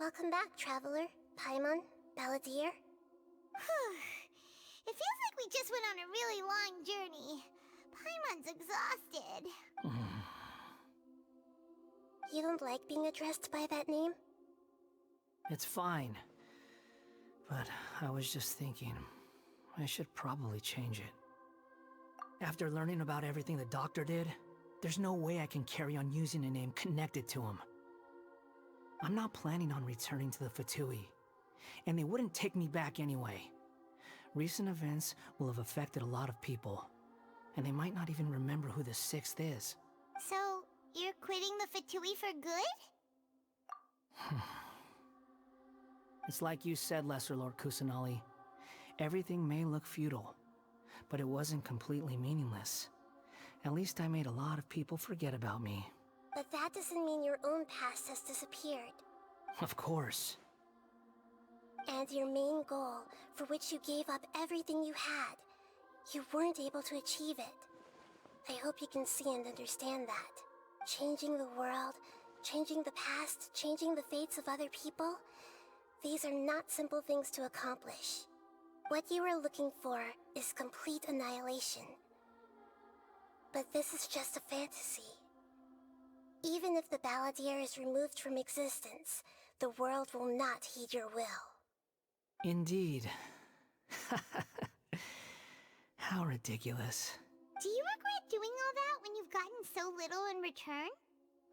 Welcome back, Traveler, Paimon, Balladeer. It feels like we just went on a really long journey. Paimon's exhausted. You don't like being addressed by that name? It's fine. But I was just thinking, I should probably change it. After learning about everything the doctor did, there's no way I can carry on using a name connected to him. I'm not planning on returning to the Fatui, and they wouldn't take me back anyway. Recent events will have affected a lot of people, and they might not even remember who the sixth is. So, you're quitting the Fatui for good? It's like you said, Lesser Lord Kusanali. Everything may look futile, but it wasn't completely meaningless. At least I made a lot of people forget about me. But that doesn't mean your own past has disappeared. Of course. And your main goal, for which you gave up everything you had, you weren't able to achieve it. I hope you can see and understand that. Changing the world, changing the past, changing the fates of other people, these are not simple things to accomplish. What you are looking for is complete annihilation. But this is just a fantasy. Even if the Balladeer is removed from existence, the world will not heed your will. Indeed. How ridiculous. Do you regret doing all that when you've gotten so little in return?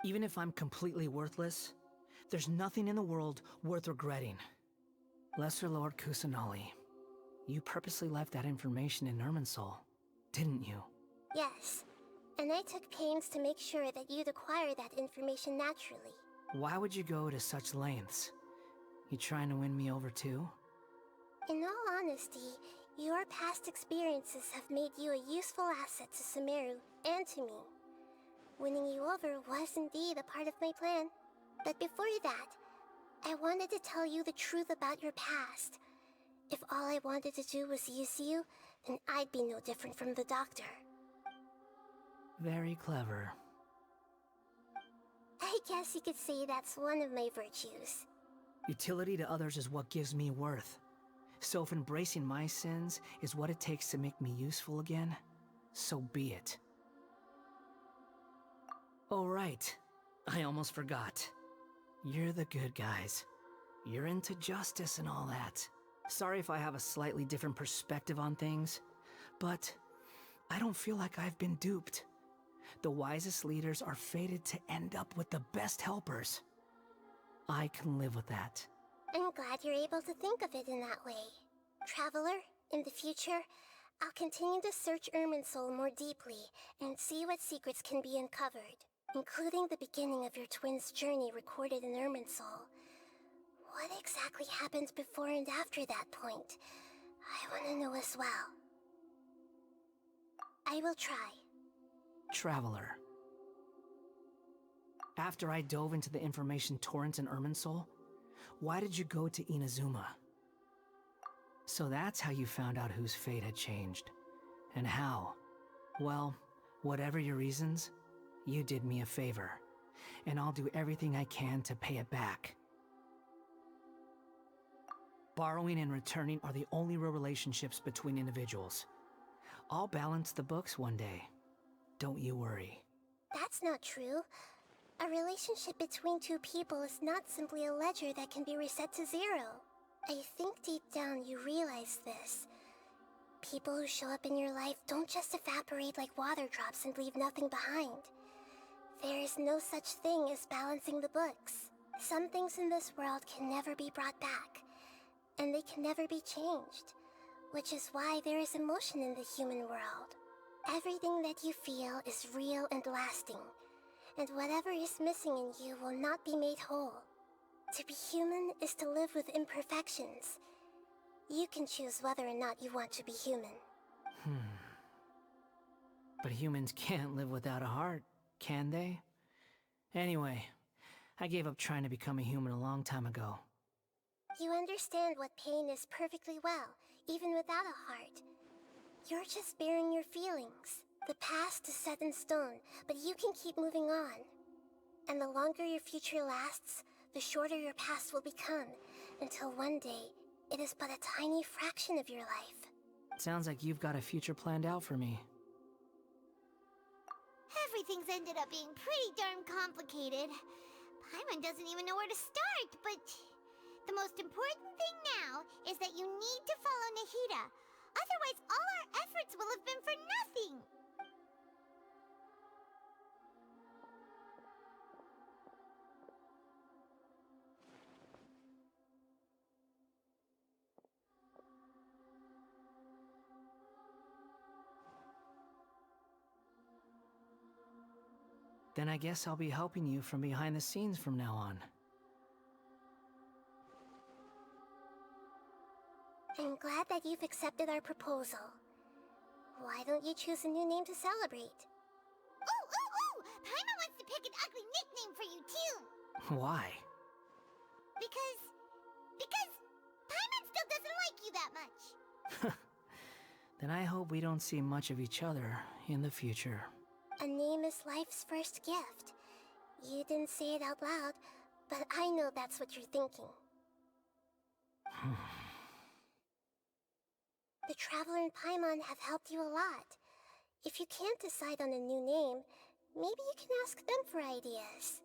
Even if I'm completely worthless, there's nothing in the world worth regretting. Lesser Lord Kusanali, you purposely left that information in Irminsul, didn't you? Yes, and I took pains to make sure that you'd acquire that information naturally. Why would you go to such lengths? You trying to win me over too? In all honesty, your past experiences have made you a useful asset to Sumeru and to me. Winning you over was indeed a part of my plan. But before that, I wanted to tell you the truth about your past. If all I wanted to do was use you, then I'd be no different from the doctor. Very clever. I guess you could say that's one of my virtues. Utility to others is what gives me worth. So if embracing my sins is what it takes to make me useful again, so be it. Oh right, I almost forgot. You're the good guys. You're into justice and all that. Sorry if I have a slightly different perspective on things, but I don't feel like I've been duped. The wisest leaders are fated to end up with the best helpers. I can live with that. I'm glad you're able to think of it in that way. Traveler, in the future, I'll continue to search Irminsul more deeply and see what secrets can be uncovered, including the beginning of your twins' journey recorded in Irminsul. What exactly happened before and after that point? I want to know as well. I will try. Traveler. After I dove into the information torrent in Irminsul, why did you go to Inazuma? So that's how you found out whose fate had changed. And how? Well, whatever your reasons, you did me a favor. And I'll do everything I can to pay it back. Borrowing and returning are the only real relationships between individuals. I'll balance the books one day. Don't you worry. That's not true. A relationship between two people is not simply a ledger that can be reset to zero. I think deep down you realize this. People who show up in your life don't just evaporate like water drops and leave nothing behind. There is no such thing as balancing the books. Some things in this world can never be brought back, and they can never be changed, which is why there is emotion in the human world. Everything that you feel is real and lasting, and whatever is missing in you will not be made whole. To be human is to live with imperfections. You can choose whether or not you want to be human. But humans can't live without a heart, can they? Anyway, I gave up trying to become a human a long time ago. You understand what pain is perfectly well, even without a heart. You're just bearing your feelings. The past is set in stone, but you can keep moving on. And the longer your future lasts, the shorter your past will become, until one day, it is but a tiny fraction of your life. Sounds like you've got a future planned out for me. Everything's ended up being pretty darn complicated. Paimon doesn't even know where to start, but the most important thing now is that you need to follow Nahida. Otherwise, all our efforts will have been for nothing. Then I guess I'll be helping you from behind the scenes from now on. I'm glad that you've accepted our proposal. Why don't you choose a new name to celebrate? Ooh! Paimon wants to pick an ugly nickname for you, too. Why? Because Paimon still doesn't like you that much. Then I hope we don't see much of each other in the future. A name is life's first gift. You didn't say it out loud, but I know that's what you're thinking. The Traveler and Paimon have helped you a lot. If you can't decide on a new name, maybe you can ask them for ideas.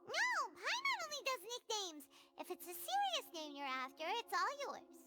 No, Paimon only does nicknames. If it's a serious name you're after, it's all yours.